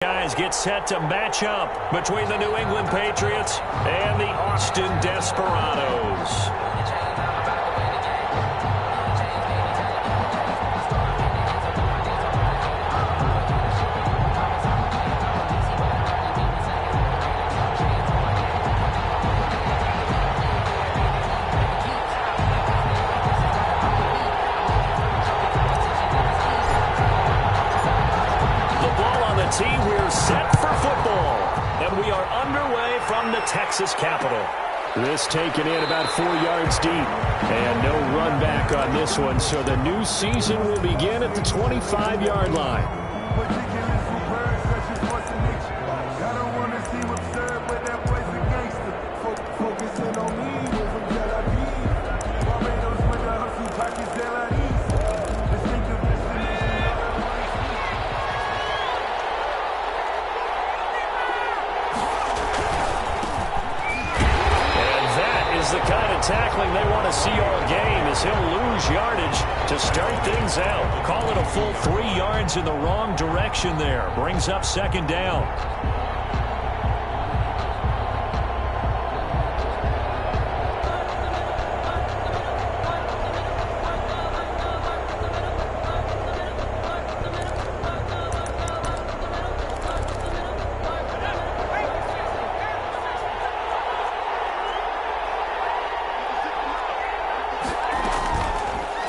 Guys get set to match up between the New England Patriots and the Austin Desperados. We're set for football, and we are underway from the Texas Capitol. This taken in about 4 yards deep, and no run back on this one, so the new season will begin at the 25-yard line. The kind of tackling they want to see all game, as he'll lose yardage to start things out. Call it a full 3 yards in the wrong direction there. Brings up second down.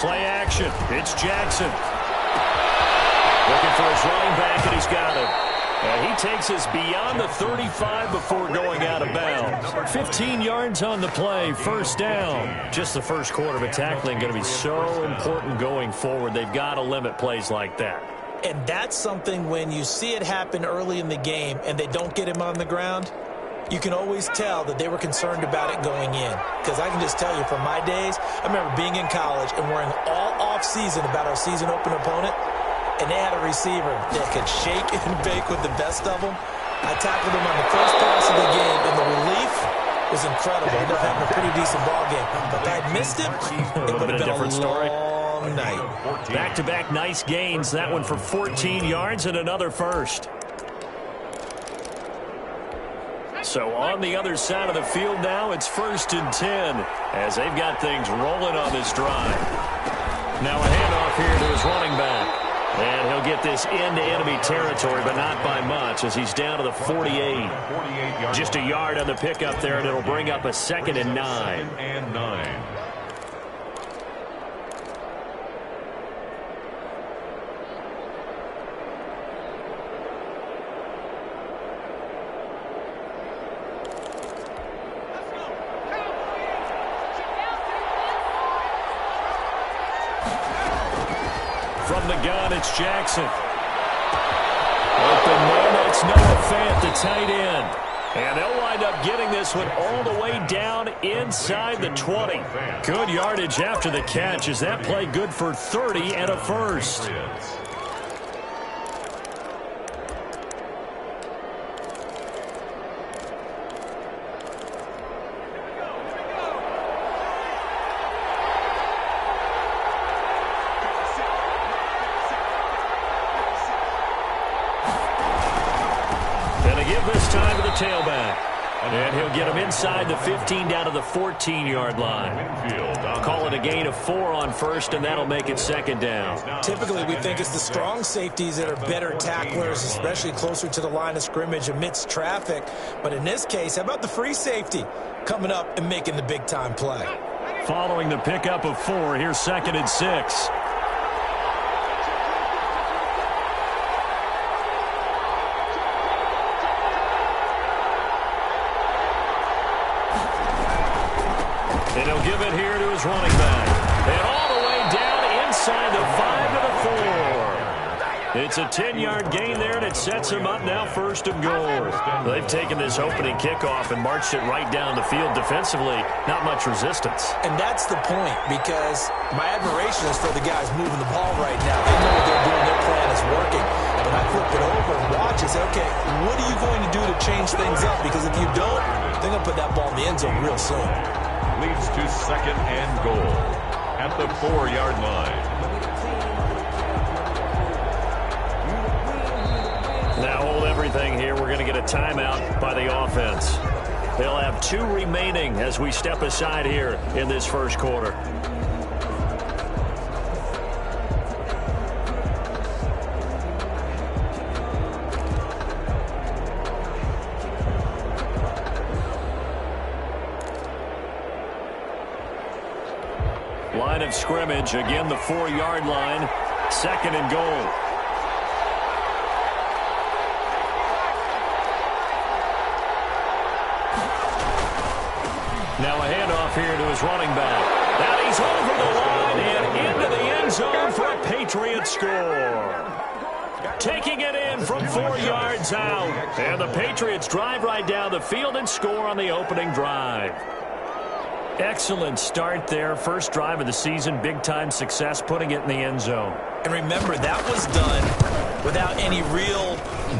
Play action. It's Jackson. Looking for his running back, and he's got him. And he takes us beyond the 35 before going out of bounds. 15 yards on the play, first down. Just the first quarter of a tackling going to be so important going forward. They've got to limit plays like that. And that's something when you see it happen early in the game and they don't get him on the ground, you can always tell that they were concerned about it going in. Because I can just tell you from my days, I remember being in college and worrying all off-season about our season open opponent, and they had a receiver that could shake and bake with the best of them. I tackled him on the first pass of the game, and the relief was incredible. I ended up having a pretty decent ball game. But if I had missed him, it would have been a different story. Long night. Back-to-back nice gains. That one for 14 yards and another first. So on the other side of the field now, it's 1st and 10 as they've got things rolling on this drive. Now a handoff here to his running back. And he'll get this into enemy territory, but not by much as he's down to the 48. Just a yard on the pickup there, and it'll bring up a 2nd and 9. From the gun, it's Jackson. Open man, it's Noah Fant, the tight end. And they'll wind up getting this one all the way down inside the 20. Good yardage after the catch. Is that play good for 30 and a first? This time to the tailback. And he'll get him inside the 15 down to the 14-yard line. Call it a gain of 4 on first, and that'll make it 2nd down. Typically, we think it's the strong safeties that are better tacklers, especially closer to the line of scrimmage amidst traffic. But in this case, how about the free safety coming up and making the big-time play? Following the pickup of 4, here's 2nd and 6. And he'll give it here to his running back. And all the way down inside the 5 to the 4. It's a 10-yard gain there, and it sets him up now 1st and goal. They've taken this opening kickoff and marched it right down the field defensively. Not much resistance. And that's the point, because my admiration is for the guys moving the ball right now. They know what they're doing. Their plan is working. But I flip it over and watch and say, okay, what are you going to do to change things up? Because if you don't, they're going to put that ball in the end zone real soon. Leads to 2nd and goal at the 4-yard line. Now hold everything here. We're going to get a timeout by the offense. They'll have 2 remaining as we step aside here in this first quarter. Line of scrimmage, again the 4-yard line, 2nd and goal. Now a handoff here to his running back. And he's over the line and into the end zone for a Patriots score. Taking it in from 4 yards out. And the Patriots drive right down the field and score on the opening drive. Excellent start there. First drive of the season. Big-time success putting it in the end zone. And remember, that was done without any real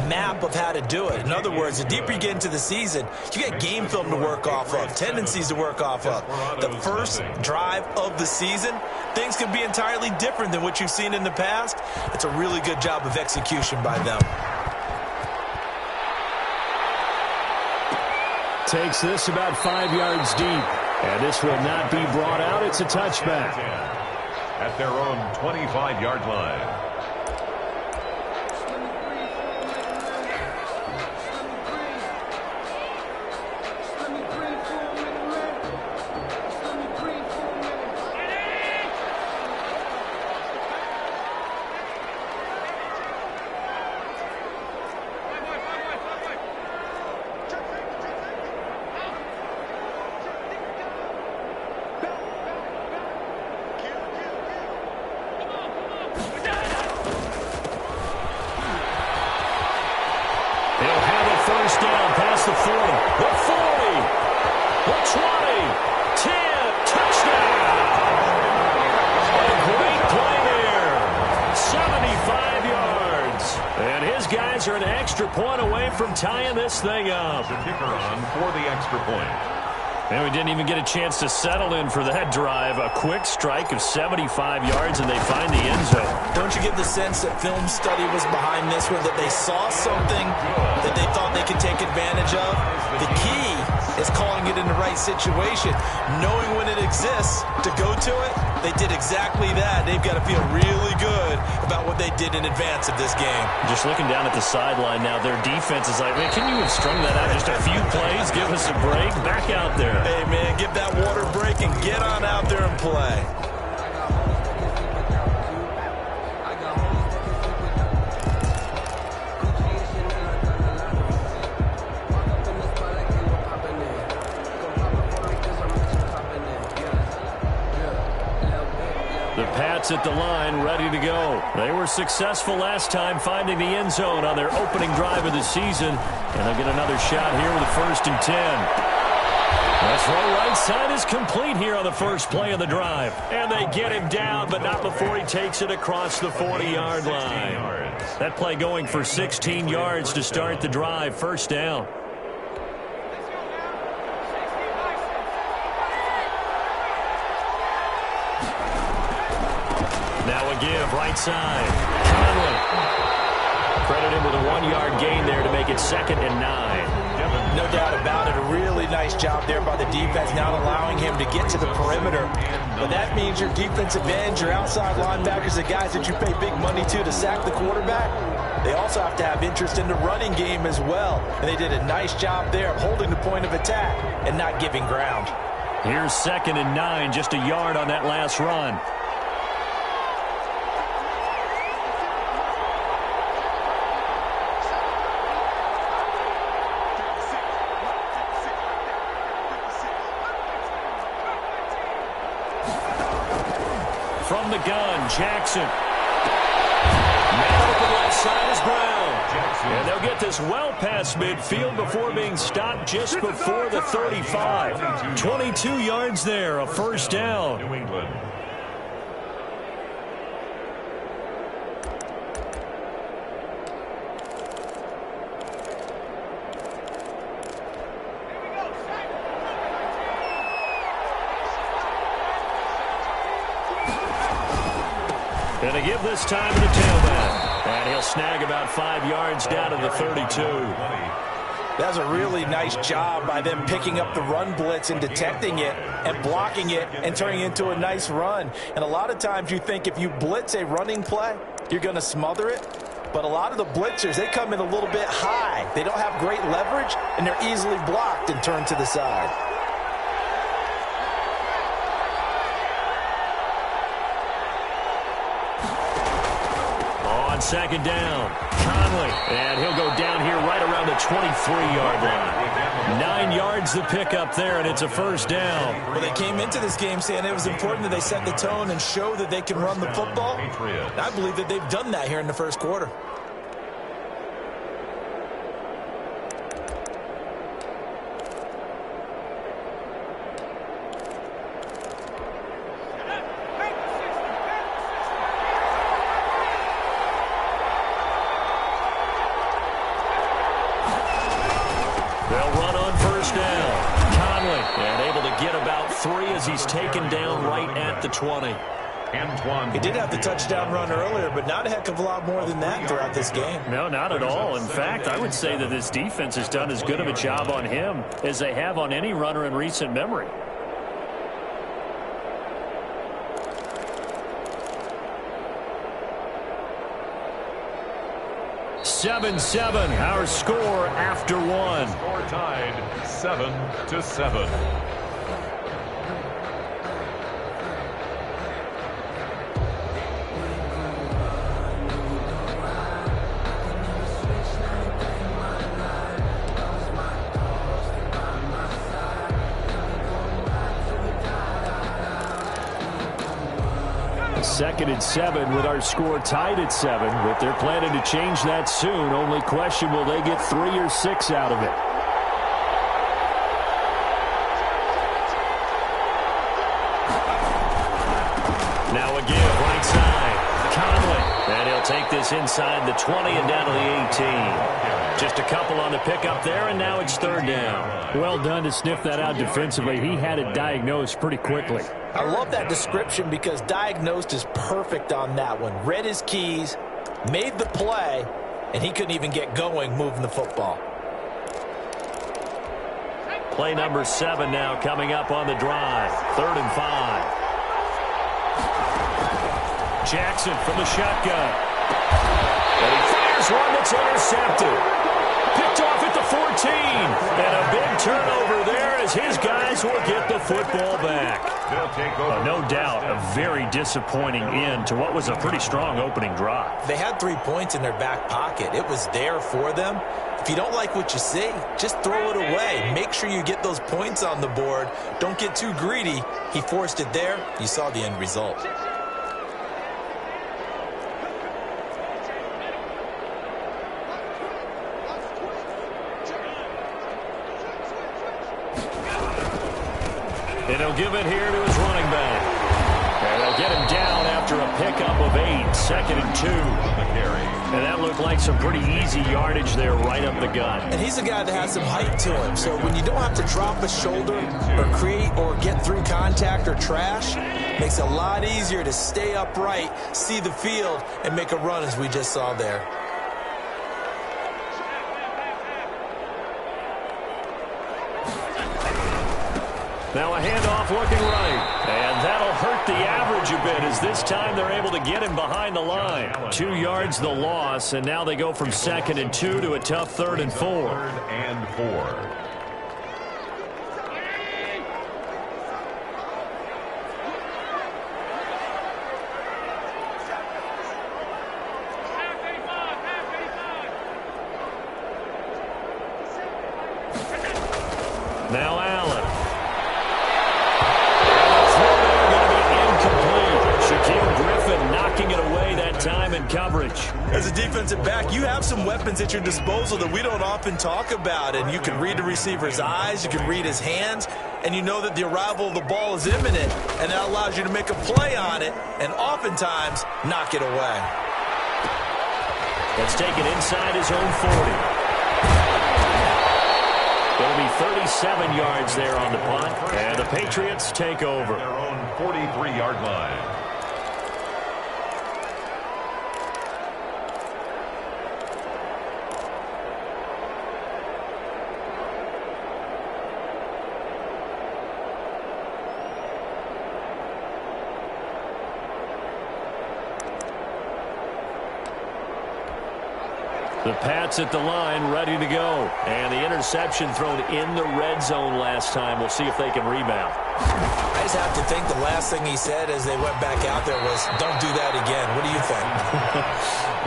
map of how to do it. In other words, the deeper you get into the season, you get game film to work off of, tendencies to work off of. The first drive of the season, things can be entirely different than what you've seen in the past. It's a really good job of execution by them. Takes this about 5 yards deep. And this will not be brought out. It's a touchback. At their own 25-yard line. Are an extra point away from tying this thing up. The kicker on for the extra point. And we didn't even get a chance to settle in for that drive. A quick strike of 75 yards, and they find the end zone. Don't you get the sense that film study was behind this one, that they saw something that they thought they could take advantage of? The key is calling it in the right situation, knowing when it exists to go to it. They did exactly that. They've got to feel really good about what they did in advance of this game. Just looking down at the sideline now, their defense is like, man, can you have strung that out just a few plays? Give us a break. Back out there. Hey, man, give that water break and get on out there and play. The Pats at the line, ready to go. They were successful last time finding the end zone on their opening drive of the season. And they'll get another shot here with a 1st and 10. That's right side is complete here on the first play of the drive. And they get him down, but not before he takes it across the 40-yard line. That play going for 16 yards to start the drive. First down. Now a give, right side. Conley. Credit him with a 1-yard gain there to make it 2nd and 9. No doubt about it. A really nice job there by the defense, not allowing him to get to the perimeter. But that means your defensive ends, your outside linebackers, the guys that you pay big money to sack the quarterback, they also have to have interest in the running game as well. And they did a nice job there of holding the point of attack and not giving ground. Here's 2nd and 9, just a yard on that last run. From the gun, Jackson. Man open left side is Brown. And they'll get this well past midfield before being stopped just before the 35. 22 yards there, a first down. New England. And to give this time to the tailback. And he'll snag about 5 yards down to the 32. That's a really nice job by them picking up the run blitz and detecting it and blocking it and turning it into a nice run. And a lot of times you think if you blitz a running play, you're going to smother it. But a lot of the blitzers, they come in a little bit high. They don't have great leverage, and they're easily blocked and turned to the side. On second down, Conley, and he'll go down here right around the 23-yard line. 9 yards to pick up there, and it's a first down. Well, they came into this game saying it was important that they set the tone and show that they can run the football. And I believe that they've done that here in the first quarter. He's taken down right at the 20. He did have the touchdown run earlier, but not a heck of a lot more than that throughout this game. No, not at all. In fact, I would say that this defense has done as good of a job on him as they have on any runner in recent memory. Seven, our score after one. Score tied 7-7. Second and 7 with our score tied at 7, but they're planning to change that soon. Only question, will they get 3 or 6 out of it? Now again, right side, Conley, and he'll take this inside the 20 and down to the 18. Just a couple on the pickup there, and now it's third down. Well done to sniff that out defensively. He had it diagnosed pretty quickly. I love that description because diagnosed is perfect on that one. Read his keys, made the play, and he couldn't even get going moving the football. Play number 7 now coming up on the drive. 3rd and 5. Jackson from the shotgun. And he fires one that's intercepted. Picked off at the 14. And a big turnover there as his guys will get the football back. No doubt a very disappointing end to what was a pretty strong opening drive. They had 3 points in their back pocket. It was there for them. If you don't like what you see, just throw it away. Make sure you get those points on the board. Don't get too greedy. He forced it there. You saw the end result. And he'll give it here to his running back. And they'll get him down after a pickup of 8. 2nd and 2. And that looked like some pretty easy yardage there right up the gut. And he's a guy that has some height to him. So when you don't have to drop a shoulder or create or get through contact or trash, it makes it a lot easier to stay upright, see the field, and make a run as we just saw there. Now a handoff looking right. And that'll hurt the average a bit as this time they're able to get him behind the line. 2 yards the loss, and now they go from 2nd and 2 to a tough 3rd and 4. 3rd and 4. Now Allen. And the throw there going to be incomplete. Shaquille Griffin knocking it away that time in coverage. As a defensive back, you have some weapons at your disposal that we don't often talk about. And you can read the receiver's eyes, you can read his hands, and you know that the arrival of the ball is imminent. And that allows you to make a play on it and oftentimes knock it away. Let's take it inside his own 40. It'll be 37 yards there on the punt, and the Patriots take over. Their own 43-yard line. The Pats at the line, ready to go. And the interception thrown in the red zone last time. We'll see if they can rebound. I just have to think the last thing he said as they went back out there was, don't do that again. What do you think?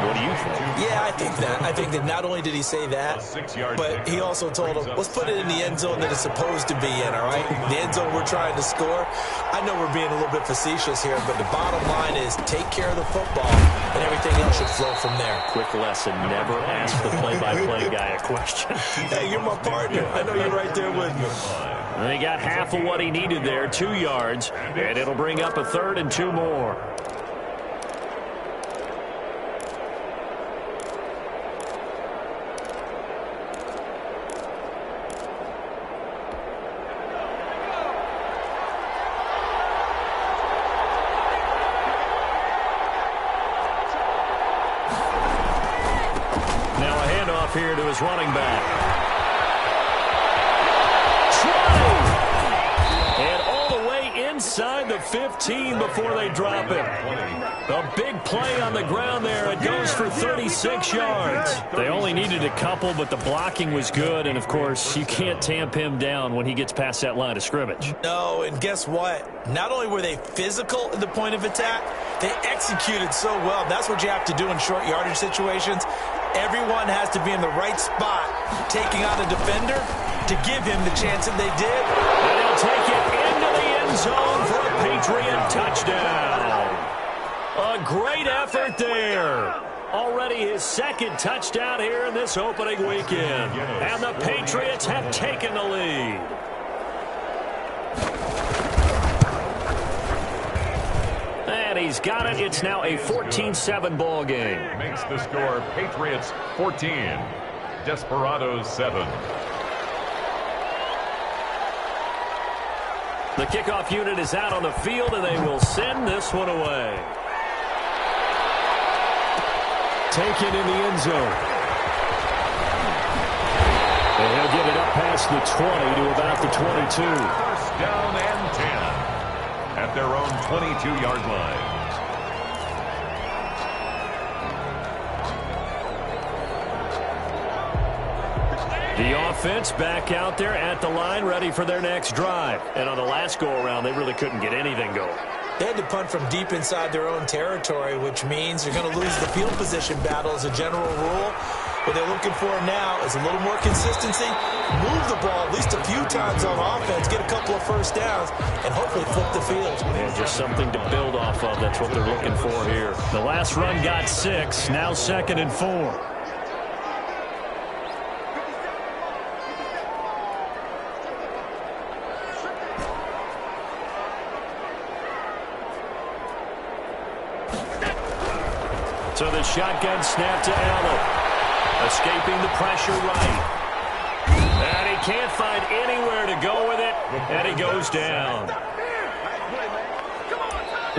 What do you think? Yeah, I think that. I think that not only did he say that, but he also told him, let's put it in the end zone that it's supposed to be in, all right? The end zone we're trying to score. I know we're being a little bit facetious here, but the bottom line is take care of the football, and everything else should flow from there. Quick lesson, never ask the play-by-play guy a question. Hey, you're my partner. I know you're right there with me. And he got half of what he needed there, 2 yards, and it'll bring up a 3rd and 2 more. Now a handoff here to his running back. Inside the 15 before they drop it. A big play on the ground there. It goes for 36 yards. They only needed a couple, but the blocking was good. And, of course, you can't tamp him down when he gets past that line of scrimmage. No, and guess what? Not only were they physical at the point of attack, they executed so well. That's what you have to do in short yardage situations. Everyone has to be in the right spot, taking on a defender to give him the chance that they did. And they'll take it into the end zone for a Patriot touchdown. A great effort there. Already his 2nd touchdown here in this opening weekend. And the Patriots have taken the lead. And he's got it. It's now a 14-7 ball game. Makes the score Patriots 14, Desperados 7. The kickoff unit is out on the field, and they will send this one away. Taken in the end zone. And he'll get it up past the 20 to about the 22. First down and 10 at their own 22-yard line. The offense back out there at the line, ready for their next drive. And on the last go-around, they really couldn't get anything going. They had to punt from deep inside their own territory, which means you're going to lose the field position battle as a general rule. What they're looking for now is a little more consistency, move the ball at least a few times on offense, get a couple of first downs, and hopefully flip the field. And just something to build off of. That's what they're looking for here. The last run got 6, now 2nd and 4. So the shotgun snap to Allen. Escaping the pressure right. And he can't find anywhere to go with it. And he goes down.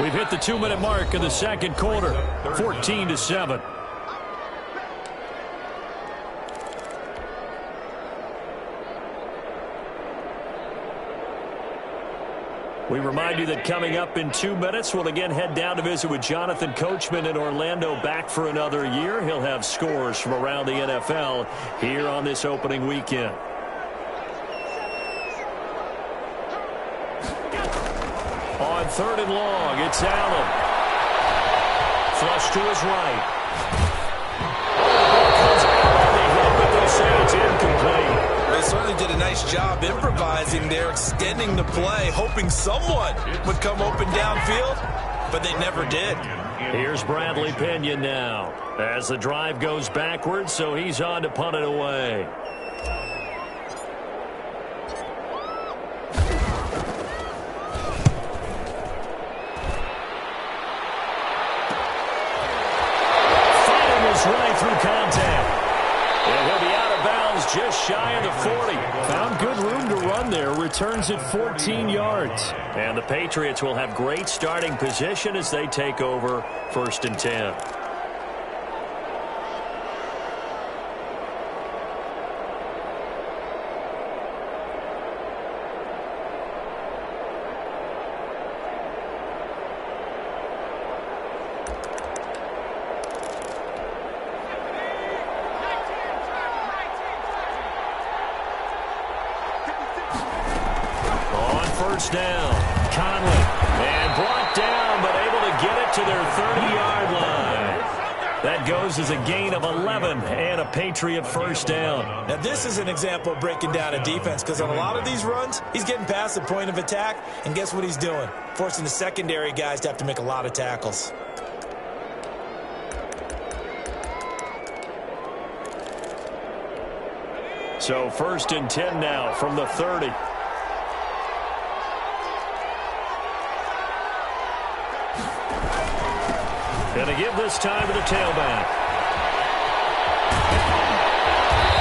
We've hit the 2-minute mark in the 2nd quarter. 14-7. We remind you that coming up in 2 minutes, we'll again head down to visit with Jonathan Coachman in Orlando, back for another year. He'll have scores from around the NFL here on this opening weekend. On 3rd and long, it's Allen. Flush to his right. Here comes Allen. They hit, but they say it's incomplete. They certainly did a nice job improvising there, extending the play, hoping someone would come open downfield, but they never did. Here's Bradley Pinion now as the drive goes backwards, so he's on to punt it away. Fighting his way through contact. And he'll be out of bounds just shy of the 40. Found good room to run there. Returns it 14 yards. And the Patriots will have great starting position as they take over 1st and 10. first down. Conley, and brought down, but able to get it to their 30-yard line. That goes as a gain of 11 and a Patriot first down. Now, this is an example of breaking down a defense, because on a lot of these runs, he's getting past the point of attack, and guess what he's doing? Forcing the secondary guys to have to make a lot of tackles. So first and 10 now from the 30. Going to give this time to the tailback.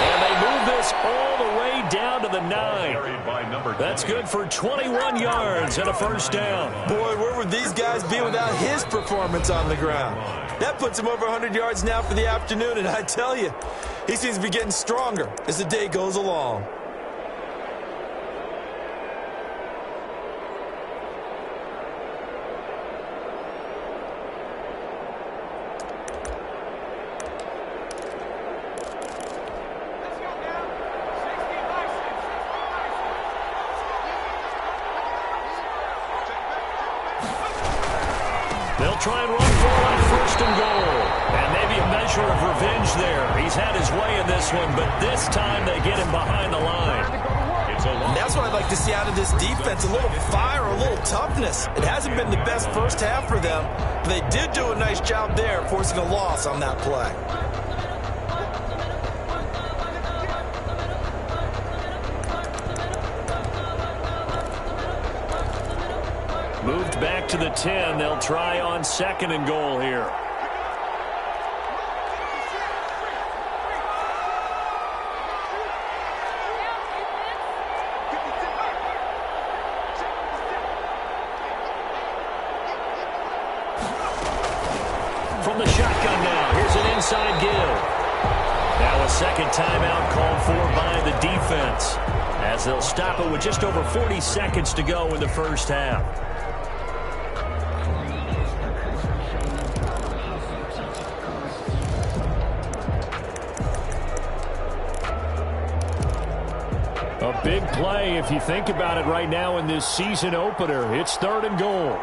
And they move this all the way down to the 9. That's good for 21 yards and a first down. Boy, where would these guys be without his performance on the ground? That puts him over 100 yards now for the afternoon, and I tell you, he seems to be getting stronger as the day goes along. They'll try and run for it on first and goal. And maybe a measure of revenge there. He's had his way in this one, but this time they get him behind the line. And that's what I'd like to see out of this defense, a little fire, a little toughness. It hasn't been the best first half for them, but they did do a nice job there, forcing a loss on that play. Moved back to the 10. They'll try on second and goal here. From the shotgun now, here's an inside give. Now a second timeout called for by the defense, as they'll stop it with just over 40 seconds to go in the first half. A big play if you think about it right now in this season opener. It's third and goal.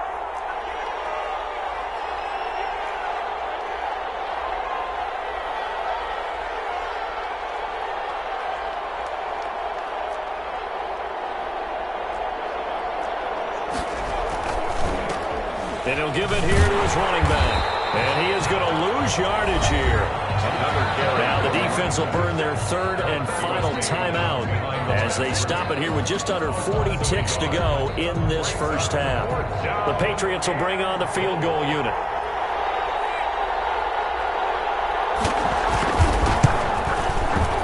And he'll give it here to his running back. And he is going to lose yardage here. Now the defense will burn their third and final timeout as they stop it here with just under 40 ticks to go in this first half. The Patriots will bring on the field goal unit.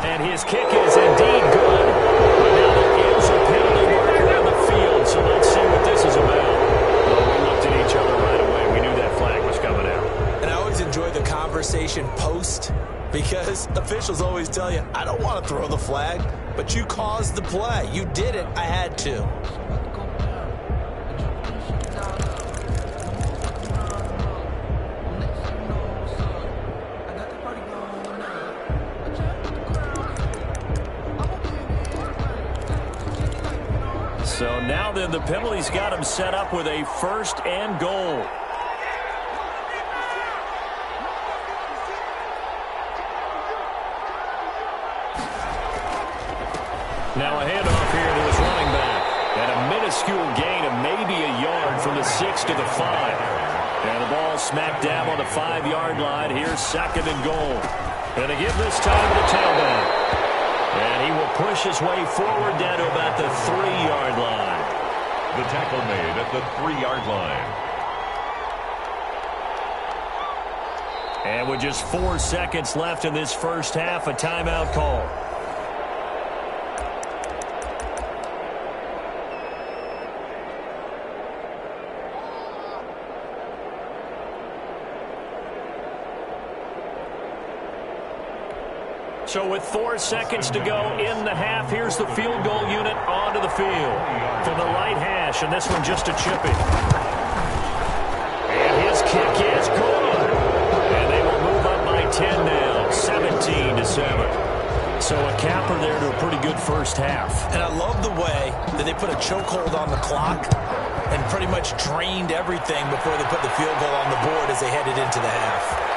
And his kick is indeed good. But now there is a penalty marker on the field, so let's see what this is about. Well, we looked at each other right away. We knew that flag was coming out. And I always enjoy the conversation post, because officials always tell you, I don't want to throw the flag, but you caused the play. You did it. I had to. So now then the penalty's got him set up with a first and goal. Now a handoff here to his running back. And a minuscule gain of maybe a yard from the 6 to the 5. And the ball smack dab on the 5-yard line. Here's second and goal. And to give this time to the tailback. And he will push his way forward down to about the 3-yard line. The tackle made at the 3-yard line. And with just 4 seconds left in this first half, a timeout call. So with 4 seconds to go in the half, here's the field goal unit onto the field. From the right hash, and this one just a chippy. And his kick is good. And they will move up by 10 now, 17-7. So a capper there to a pretty good first half. And I love the way that they put a chokehold on the clock and pretty much drained everything before they put the field goal on the board as they headed into the half.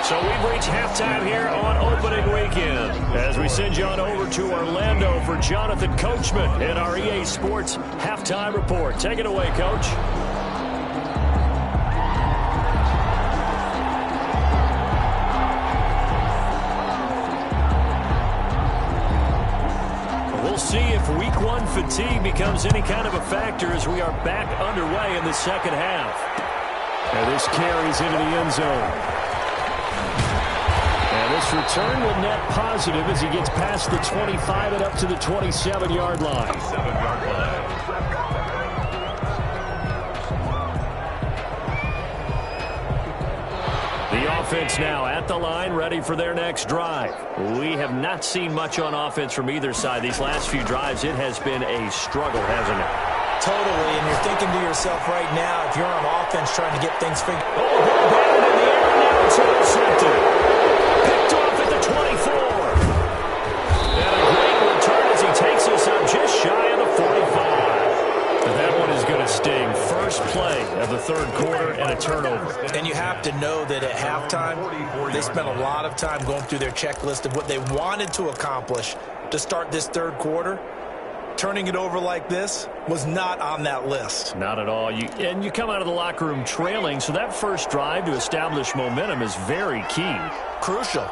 So we've reached halftime here on opening weekend as we send you on over to Orlando for Jonathan Coachman in our EA Sports Halftime Report. Take it away, Coach. We'll see if Week 1 fatigue becomes any kind of a factor as we are back underway in the second half. And this carries into the end zone. This return will net positive as he gets past the 25 and up to the 27-yard line. 7-yard line. The offense now at the line, ready for their next drive. We have not seen much on offense from either side. These last few drives, it has been a struggle, hasn't it? Totally, and you're thinking to yourself right now, if you're on offense trying to get things figured out. Oh, ball batted in the air, and now it's intercepted. Picked off at the 24. And a great return as he takes us up just shy of the 45. But that one is going to sting. First play of the third quarter and a turnover. And you have to know that at halftime, they spent a lot of time going through their checklist of what they wanted to accomplish to start this third quarter. Turning it over like this was not on that list. Not at all. And you come out of the locker room trailing, so that first drive to establish momentum is very key. Crucial.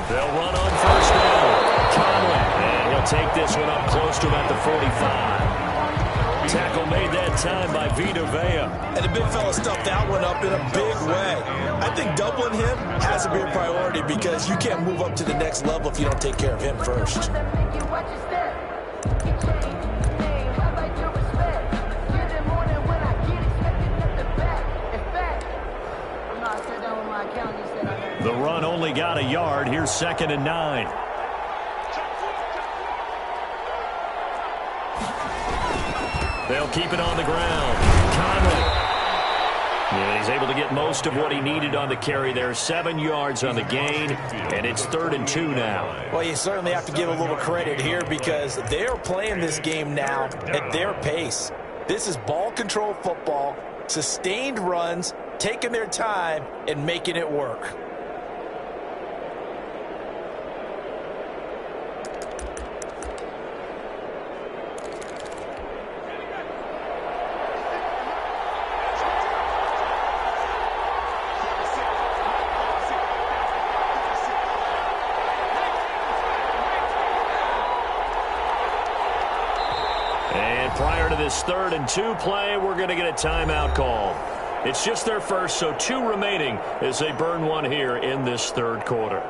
They'll run on first down. Conley, and he'll take this one up close to him at the 45. Tackle made that time by Vita Vea. And the big fella stuffed that one up in a big way. I think doubling him has to be a priority because you can't move up to the next level if you don't take care of him first. The run only got a yard. Here's 2nd and 9. They'll keep it on the ground. Conley. Yeah, he's able to get most of what he needed on the carry there. 7 yards on the gain, and it's 3rd and 2 now. Well, you certainly have to give a little credit here because they're playing this game now at their pace. This is ball control football, sustained runs, taking their time, and making it work. Prior to this 3rd and 2 play, we're going to get a timeout call. It's just their first, so 2 remaining as they burn one here in this third quarter.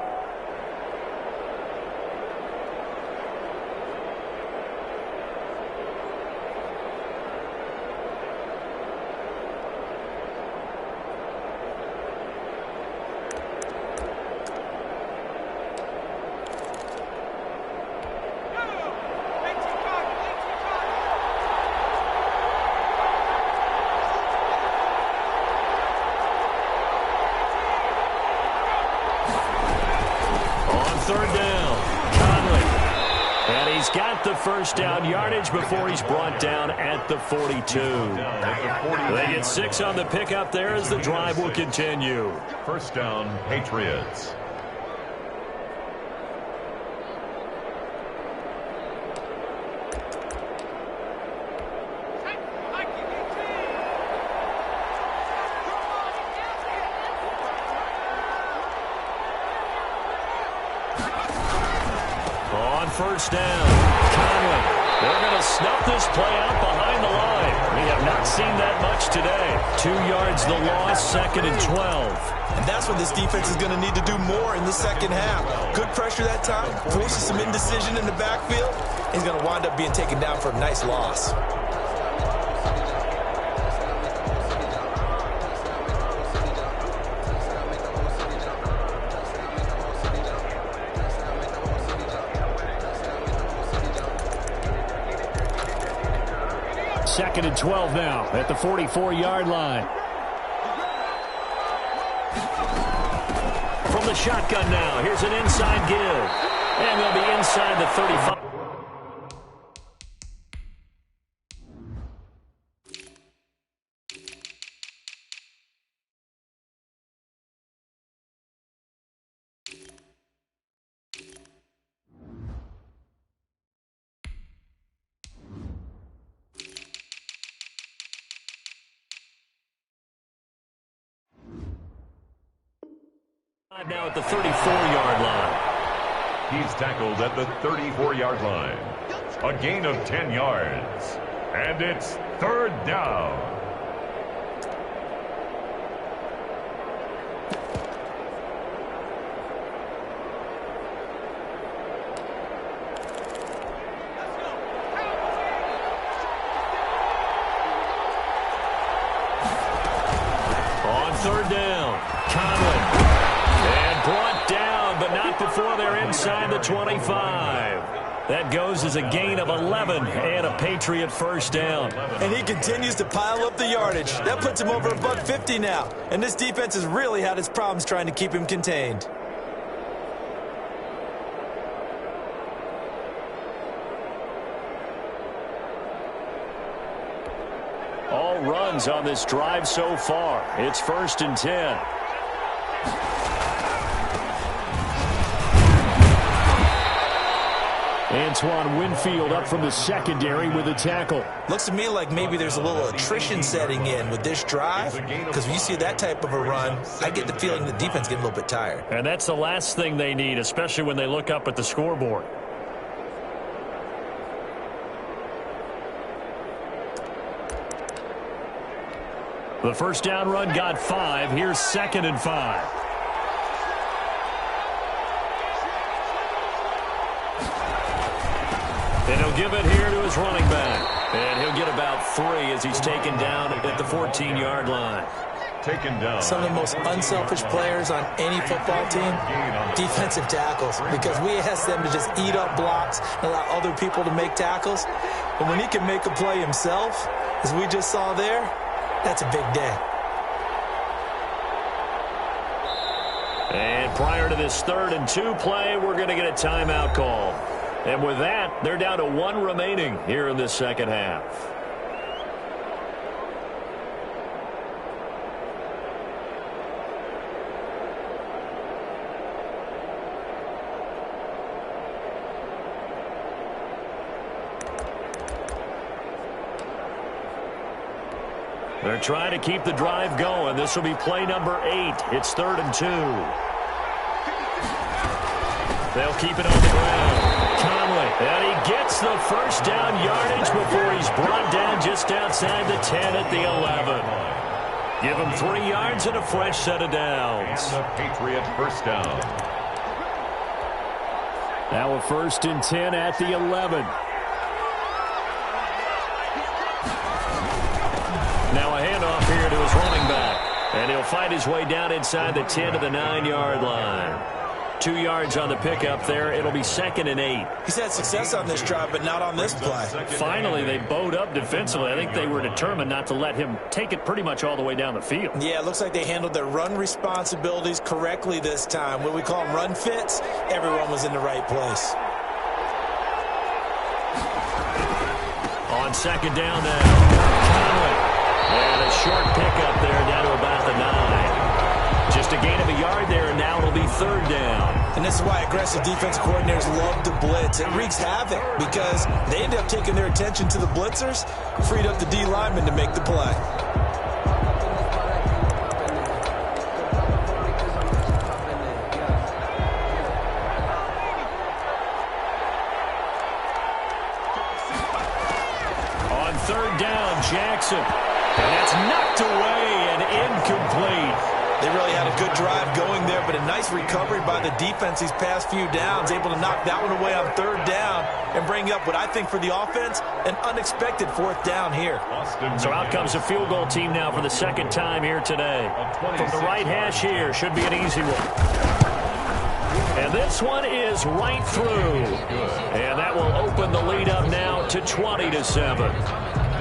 Third down, Conley. And he's got the first down yardage before he's brought down at the 42. They get 6 on the pickup there as the drive will continue. First down, Patriots. First down, Conley. They're going to snuff this play out behind the line. We have not seen that much today. 2 yards the loss, 2nd and 12. And that's what this defense is going to need to do more in the second half. Good pressure that time, forces some indecision in the backfield. He's going to wind up being taken down for a nice loss. 2nd and 12 now at the 44-yard line. From the shotgun now, here's an inside give. And they'll be inside the 35. Now at the 34-yard line. He's tackled at the 34-yard line. A gain of 10 yards. And it's 3rd down. On 3rd down, Conley. Brought down, but not before they're inside the 25. That goes as a gain of 11 and a Patriot first down. And he continues to pile up the yardage. That puts him over $150 now. And this defense has really had its problems trying to keep him contained. All runs on this drive so far. It's 1st and 10. Antoine Winfield up from the secondary with a tackle. Looks to me like maybe there's a little attrition setting in with this drive, because when you see that type of a run, I get the feeling the defense getting a little bit tired. And that's the last thing they need, especially when they look up at the scoreboard. The first down run got 5. Here's 2nd and 5. And he'll give it here to his running back. And he'll get about 3 as he's taken down at the 14-yard line. Taken down. Some of the most unselfish players on any football team, defensive tackles, because we ask them to just eat up blocks and allow other people to make tackles. But when he can make a play himself, as we just saw there, that's a big day. And prior to this 3rd and 2 play, we're going to get a timeout call. And with that, they're down to 1 remaining here in this second half. They're trying to keep the drive going. This will be play number 8. It's 3rd and 2. They'll keep it on the ground. Conley, and he gets the first down yardage before he's brought down just outside the 10 at the 11. Give him 3 yards and a fresh set of downs. And a Patriot first down. Now a 1st and 10 at the 11. Now a handoff here to his running back. And he'll fight his way down inside the 10 to the 9-yard line. 2 yards on the pickup there. It'll be 2nd and 8. He's had success on this drive, but not on this play. Finally, they bowed up defensively. I think they were determined not to let him take it pretty much all the way down the field. Yeah, it looks like they handled their run responsibilities correctly this time. What we call them run fits, everyone was in the right place. On 2nd down now, Conley. And a short pickup there down to about the 9. Just a gain of a yard there, and now it'll be 3rd down. And this is why aggressive defense coordinators love to blitz. It wreaks havoc because they end up taking their attention to the blitzers, freed up the D lineman to make the play. On 3rd down, Jackson. And that's knocked away and incomplete. They really had a good drive going there, but a nice recovery by the defense these past few downs, able to knock that one away on 3rd down and bring up what I think for the offense, an unexpected 4th down here. So out comes a field goal team now for the 2nd time here today. From the right hash here, should be an easy one. And this one is right through. And that will open the lead up now to 20-7.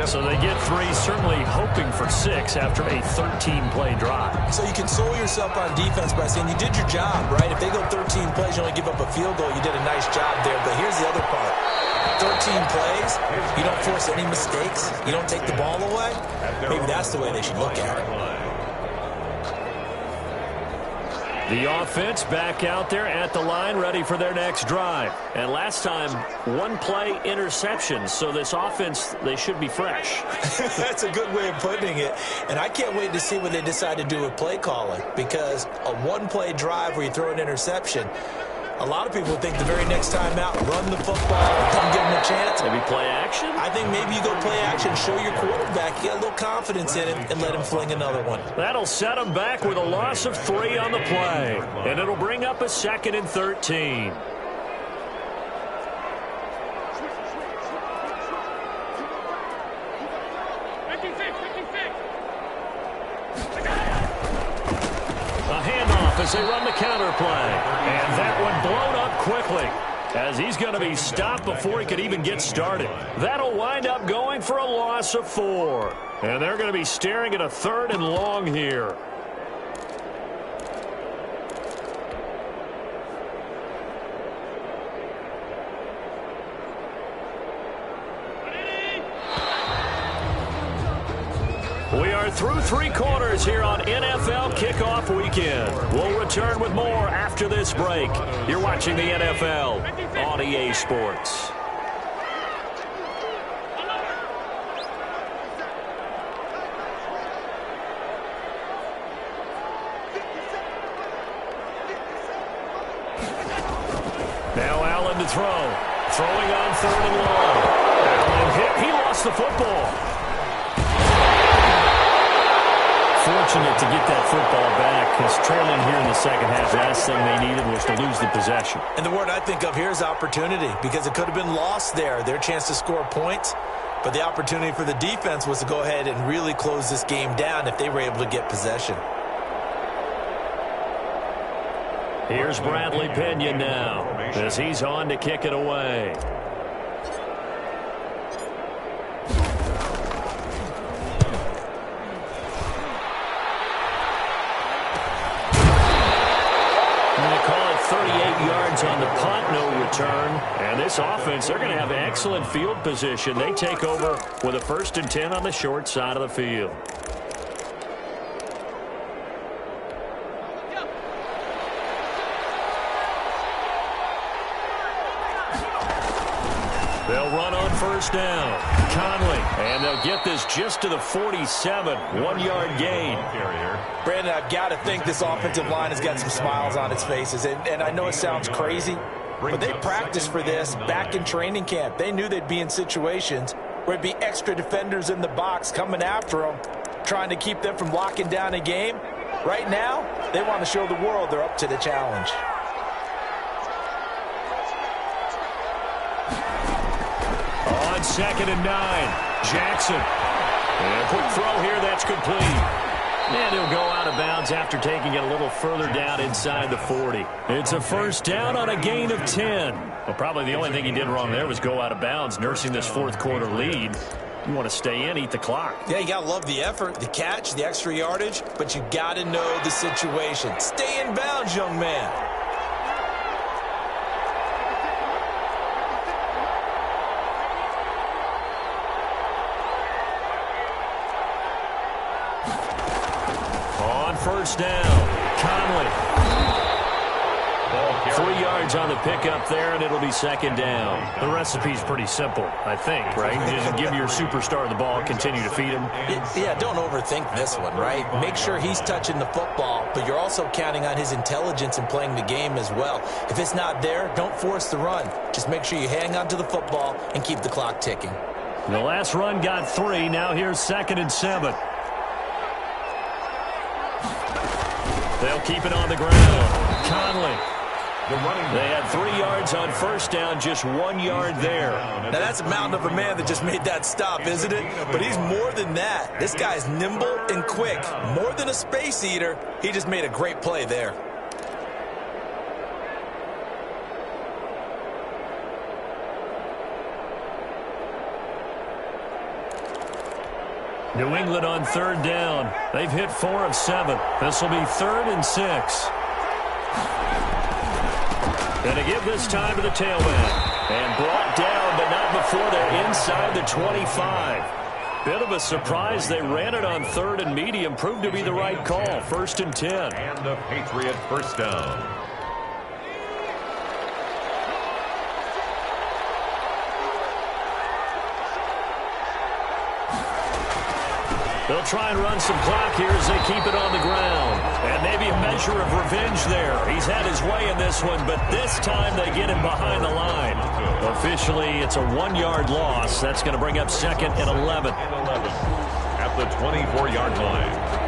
So they get 3, certainly hoping for 6 after a 13-play drive. So you console yourself on defense by saying you did your job, right? If they go 13 plays, you only give up a field goal, you did a nice job there. But here's the other part. 13 plays, you don't force any mistakes, you don't take the ball away. Maybe that's the way they should look at it. The offense back out there at the line, ready for their next drive. And last time, 1-play interception. So this offense, they should be fresh. That's a good way of putting it. And I can't wait to see what they decide to do with play calling. Because a 1-play drive where you throw an interception, a lot of people think the very next time out, run the football, don't give them a chance. Maybe play action? I think maybe you go play action, show your quarterback, you got a little confidence in him, and let him fling another one. That'll set him back with a loss of 3 on the play. And it'll bring up a 2nd and 13. As they run the counter play. And that one blown up quickly as he's going to be stopped before he could even get started. That'll wind up going for a loss of 4. And they're going to be staring at a 3rd and long here. We are through 3 quarters here on NFL Kickoff Weekend. We'll return with more after this break. You're watching the NFL on EA Sports. Now Allen to throw. Throwing on 3rd and long. Allen hit. He lost the football. Fortunate to get that football back because trailing here in the second half, last thing they needed was to lose the possession. And the word I think of here is opportunity because it could have been lost there, their chance to score points. But the opportunity for the defense was to go ahead and really close this game down if they were able to get possession. Here's Bradley Pena now as he's on to kick it away. On the punt, no return. And this offense, they're going to have excellent field position. They take over with a 1st and 10 on the short side of the field. They'll run on 1st down. Conley, and they'll get this just to the 47, 1-yard gain. Brandon, I've got to think this offensive line has got some smiles on its faces. And I know it sounds crazy, but they practiced for this back in training camp. They knew they'd be in situations where it'd be extra defenders in the box coming after them, trying to keep them from locking down a game. Right now, they want to show the world they're up to the challenge. On 2nd and 9, Jackson. And a quick throw here, that's complete. And he'll go out of bounds after taking it a little further down inside the 40. It's a 1st down on a gain of 10. Well, probably the only thing he did wrong there was go out of bounds, nursing this 4th quarter lead. You want to stay in, eat the clock. Yeah, you got to love the effort, the catch, the extra yardage, but you got to know the situation. Stay in bounds, young man. On 1st down, Conley. 3 yards on the pickup there, and it'll be 2nd down. The recipe's pretty simple, I think, right? Just give your superstar the ball, continue to feed him. Yeah, don't overthink this one, right? Make sure he's touching the football, but you're also counting on his intelligence in playing the game as well. If it's not there, don't force the run. Just make sure you hang on to the football and keep the clock ticking. The last run got 3. Now here's 2nd and 7. They'll keep it on the ground. Conley. They had 3 yards on 1st down, just 1 yard there. Now that's a mountain of a man that just made that stop, isn't it? But he's more than that. This guy's nimble and quick. More than a space eater, he just made a great play there. New England on third down. They've hit 4 of 7. This will be 3rd and 6. Going to give this time to the tailback. And brought down, but not before they're inside the 25. Bit of a surprise. They ran it on 3rd and medium. Proved to be the right call. 1st and 10. And a Patriot first down. They'll try and run some clock here as they keep it on the ground. And maybe a measure of revenge there. He's had his way in this one, but this time they get him behind the line. Officially, it's a 1-yard loss. That's going to bring up 2nd and 11. At the 24-yard line.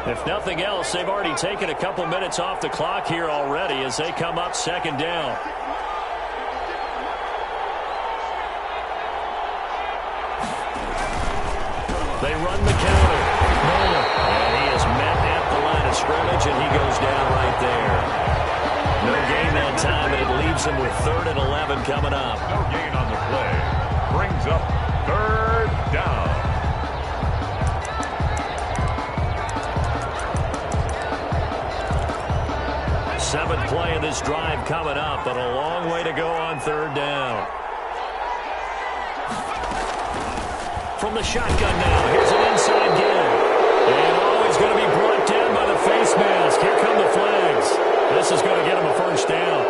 If nothing else, they've already taken a couple minutes off the clock here already as they come up 2nd down. They run the counter. And he is met at the line of scrimmage, and he goes down right there. No gain that time, and it leaves him with 3rd and 11 coming up. No gain on the play. Brings up 3rd down. Seventh play of this drive coming up, but a long way to go on 3rd down. From the shotgun now, here's an inside give. And he's going to be brought down by the face mask. Here come the flags. This is going to get him a 1st down.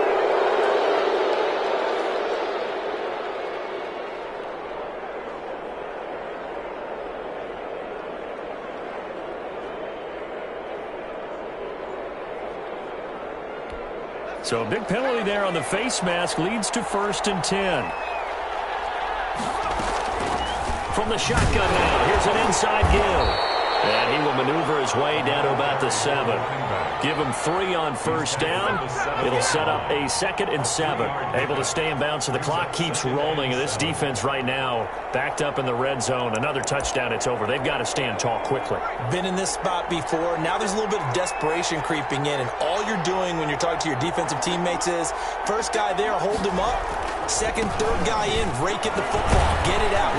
So a big penalty there on the face mask leads to 1st and 10. From the shotgun now, here's an inside give. And he will maneuver his way down to about the 7. Give him 3 on 1st down. It'll set up a 2nd and 7. Able to stay in bounds, so the clock keeps rolling. And this defense right now backed up in the red zone. Another touchdown, it's over. They've got to stand tall quickly. Been in this spot before. Now there's a little bit of desperation creeping in. And all you're doing when you're talking to your defensive teammates is, first guy there, hold him up. 2nd, 3rd guy in, rake at the football. Get it out.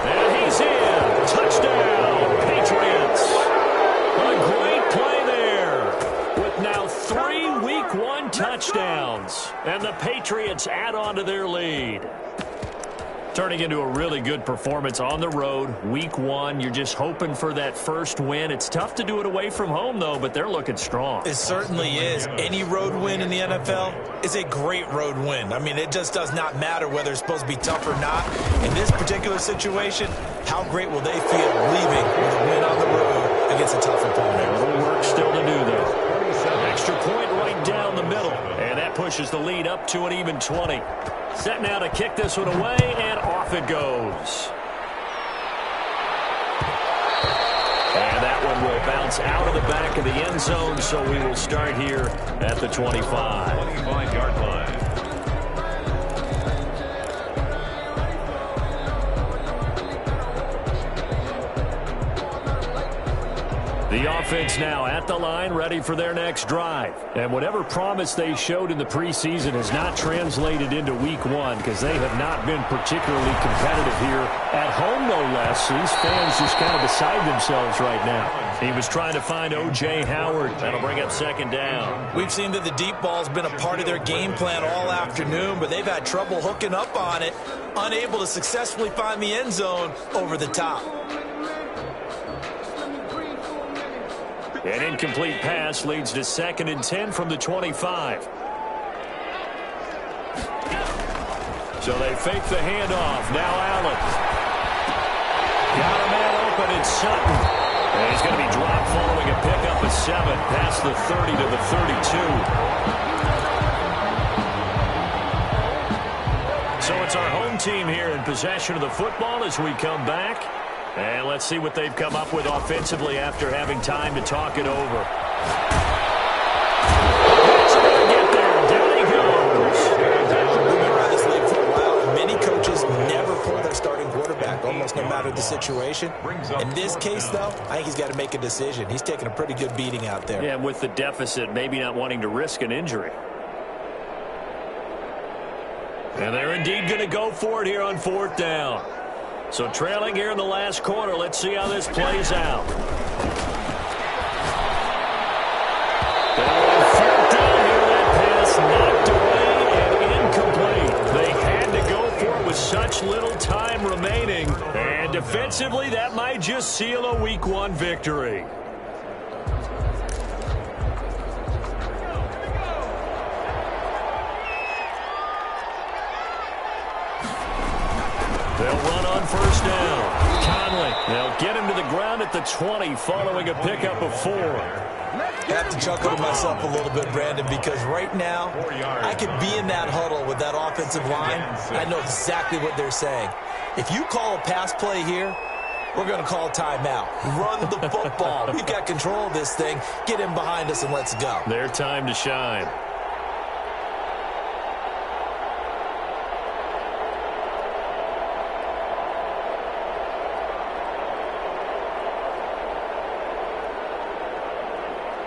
And he's in. Touchdown, Patriots. A great play there with now 3 Week 1 touchdowns. And the Patriots add on to their lead. Turning into a really good performance on the road. Week 1, you're just hoping for that first win. It's tough to do it away from home, though, but they're looking strong. It certainly is. Any road win in the NFL is a great road win. I mean, it just does not matter whether it's supposed to be tough or not. In this particular situation, how great will they feel leaving with a win on the road against a tough opponent? A little work still to do, though. Extra point right down the middle, and that pushes the lead up to an even 20. Set now to kick this one away, and off it goes. And that one will bounce out of the back of the end zone, so we will start here at the 25. 25-yard line. The offense now at the line, ready for their next drive. And whatever promise they showed in the preseason has not translated into Week 1 because they have not been particularly competitive here at home, no less. These fans just kind of beside themselves right now. He was trying to find O.J. Howard. That'll bring up 2nd down. We've seen that the deep ball's been a part of their game plan all afternoon, but they've had trouble hooking up on it, unable to successfully find the end zone over the top. An incomplete pass leads to 2nd and 10 from the 25. So they fake the handoff. Now Allen. Got a man open. It's Sutton. And he's going to be dropped following a pickup of 7 past the 30 to the 32. So it's our home team here in possession of the football as we come back. And let's see what they've come up with offensively after having time to talk it over. Get there. Down he situation. In this case, though, I think he's got to make a decision. He's taking a pretty good beating out there. Yeah, and with the deficit, maybe not wanting to risk an injury. And they're indeed going to go for it here on 4th down. So trailing here in the last quarter. Let's see how this plays out. And 4th down here, that pass knocked away and incomplete. They had to go for it with such little time remaining. And defensively, that might just seal a Week 1 victory. They'll run on 1st down. Conley, they'll get him to the ground at the 20 following a pickup of 4. I have to chuckle to myself a little bit, Brandon, because right now I could be in that huddle with that offensive line. I know exactly what they're saying. If you call a pass play here, we're going to call a timeout. Run the football. We've got control of this thing. Get him behind us and let's go. Their time to shine.